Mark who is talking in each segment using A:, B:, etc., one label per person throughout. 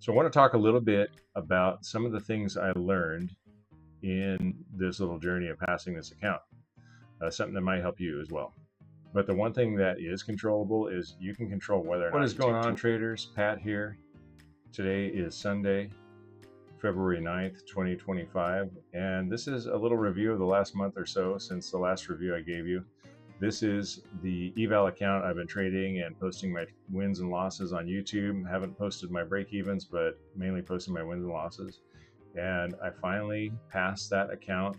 A: So I want to talk a little bit about some of the things I learned in this little journey of passing this account, something that might help you as well. But the one thing that is controllable is you can control whether or not. What is going on, traders? Pat here. Today is Sunday, February 9th, 2025, and this is a little review of the last month or so since the last review I gave you. This is the eval account. I've been trading and posting my wins and losses on YouTube. Haven't posted my break-evens, but mainly posting my wins and losses. And I finally passed that account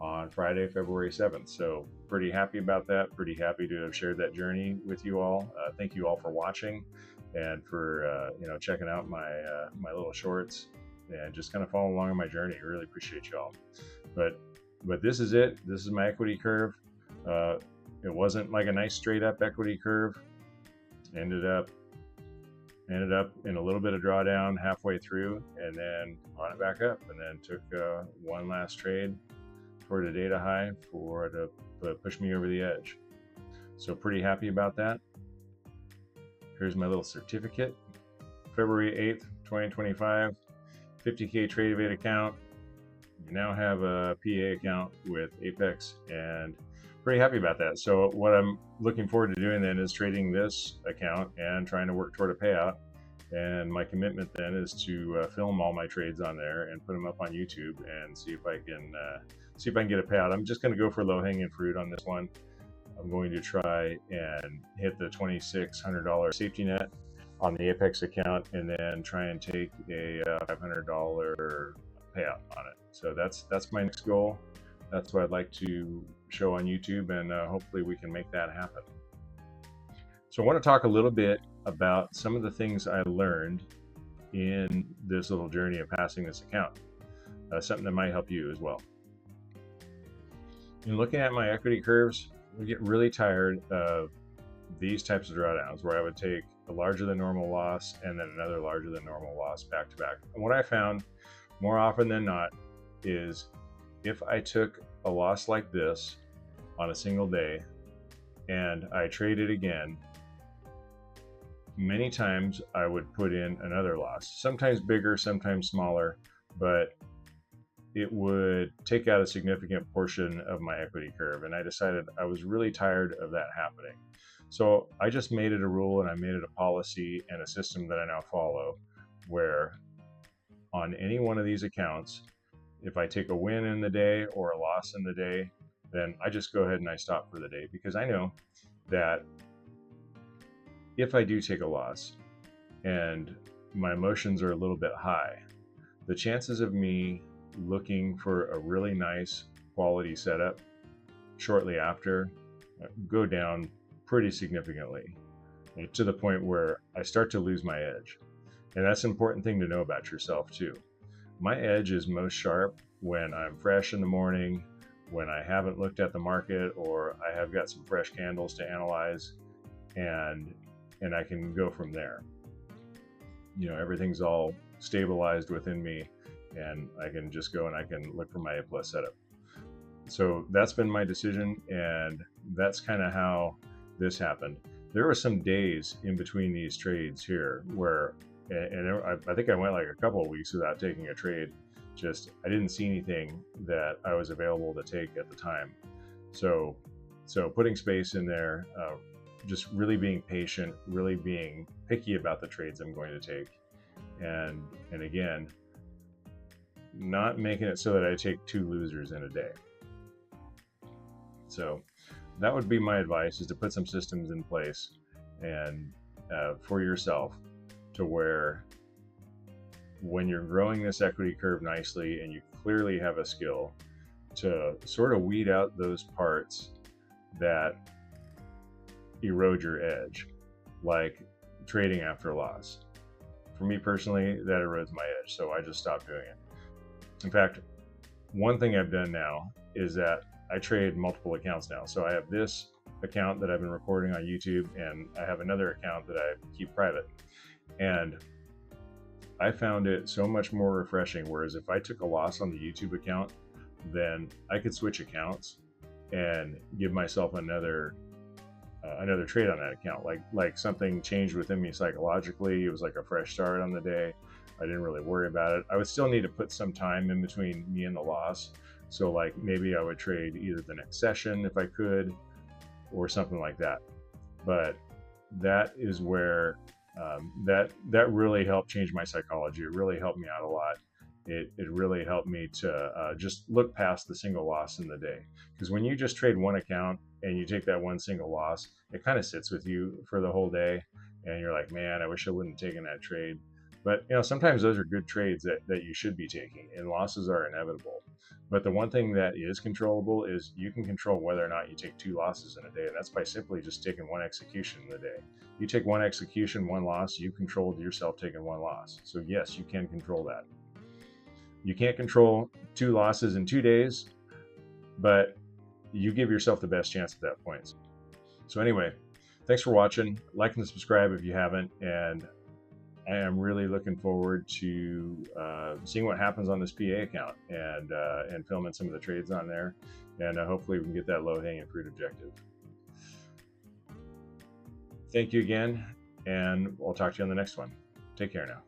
A: on Friday, February 7th. So pretty happy about that. Pretty happy to have shared that journey with you all. Thank you all for watching and for checking out my little shorts and just kind of following along on my journey. I really appreciate you all. But this is it. This is my equity curve. It wasn't like a nice straight up equity curve. Ended up in a little bit of drawdown halfway through, and then brought it back up, and then took one last trade for the data high to push me over the edge. So pretty happy about that. Here's my little certificate. February 8th, 2025, 50K Trade Evade account. You now have a PA account with Apex, and pretty happy about that. So what I'm looking forward to doing then is trading this account and trying to work toward a payout. And my commitment then is to film all my trades on there and put them up on YouTube and see if I can get a payout. I'm just going to go for low-hanging fruit on this one. I'm going to try and hit the $2,600 safety net on the Apex account, and then try and take a $500 payout on it. So that's my next goal. That's what I'd like to show on YouTube, and hopefully we can make that happen. So I want to talk a little bit about some of the things I learned in this little journey of passing this account, something that might help you as well. In looking at my equity curves, I get really tired of these types of drawdowns where I would take a larger than normal loss and then another larger than normal loss back to back. And what I found more often than not is if I took a loss like this on a single day and I traded again, many times I would put in another loss, sometimes bigger, sometimes smaller, but it would take out a significant portion of my equity curve. And I decided I was really tired of that happening. So I just made it a rule, and I made it a policy and a system that I now follow, where on any one of these accounts, if I take a win in the day or a loss in the day, then I just go ahead and I stop for the day, because I know that if I do take a loss and my emotions are a little bit high, the chances of me looking for a really nice quality setup shortly after go down pretty significantly, to the point where I start to lose my edge. And that's an important thing to know about yourself too. My edge is most sharp when I'm fresh in the morning, when I haven't looked at the market, or I have got some fresh candles to analyze, and I can go from there. Everything's all stabilized within me, and I can just go and I can look for my A+ setup. So that's been my decision, and that's kind of how this happened. There were some days in between these trades here where, and I think I went like a couple of weeks without taking a trade. Just I didn't see anything that I was available to take at the time. So putting space in there, just really being patient, really being picky about the trades I'm going to take, and again, not making it so that I take two losers in a day. So that would be my advice, is to put some systems in place and for yourself, to where when you're growing this equity curve nicely and you clearly have a skill, to sort of weed out those parts that erode your edge, like trading after a loss. For me personally, that erodes my edge, so I just stopped doing it. In fact, one thing I've done now is that I trade multiple accounts now. So I have this account that I've been recording on YouTube, and I have another account that I keep private. And I found it so much more refreshing, whereas if I took a loss on the YouTube account, then I could switch accounts and give myself another another trade on that account. Like something changed within me psychologically. It was like a fresh start on the day. I didn't really worry about it. I would still need to put some time in between me and the loss. So like maybe I would trade either the next session if I could, or something like that. But that is where that really helped change my psychology. It really helped me out a lot. It really helped me to just look past the single loss in the day. Because when you just trade one account and you take that one single loss, it kind of sits with you for the whole day. And you're like, man, I wish I wouldn't have taken that trade. But sometimes those are good trades that you should be taking, and losses are inevitable. But the one thing that is controllable is you can control whether or not you take 2 losses in a day, and that's by simply just taking one execution in a day. You take one execution, 1 loss, you controlled yourself taking 1 loss. So yes, you can control that. You can't control 2 losses in 2 days, but you give yourself the best chance at that point. So anyway, thanks for watching. Like and subscribe if you haven't, and I am really looking forward to seeing what happens on this PA account and filming some of the trades on there, and hopefully we can get that low-hanging fruit objective. Thank you again, and I'll talk to you on the next one. Take care now.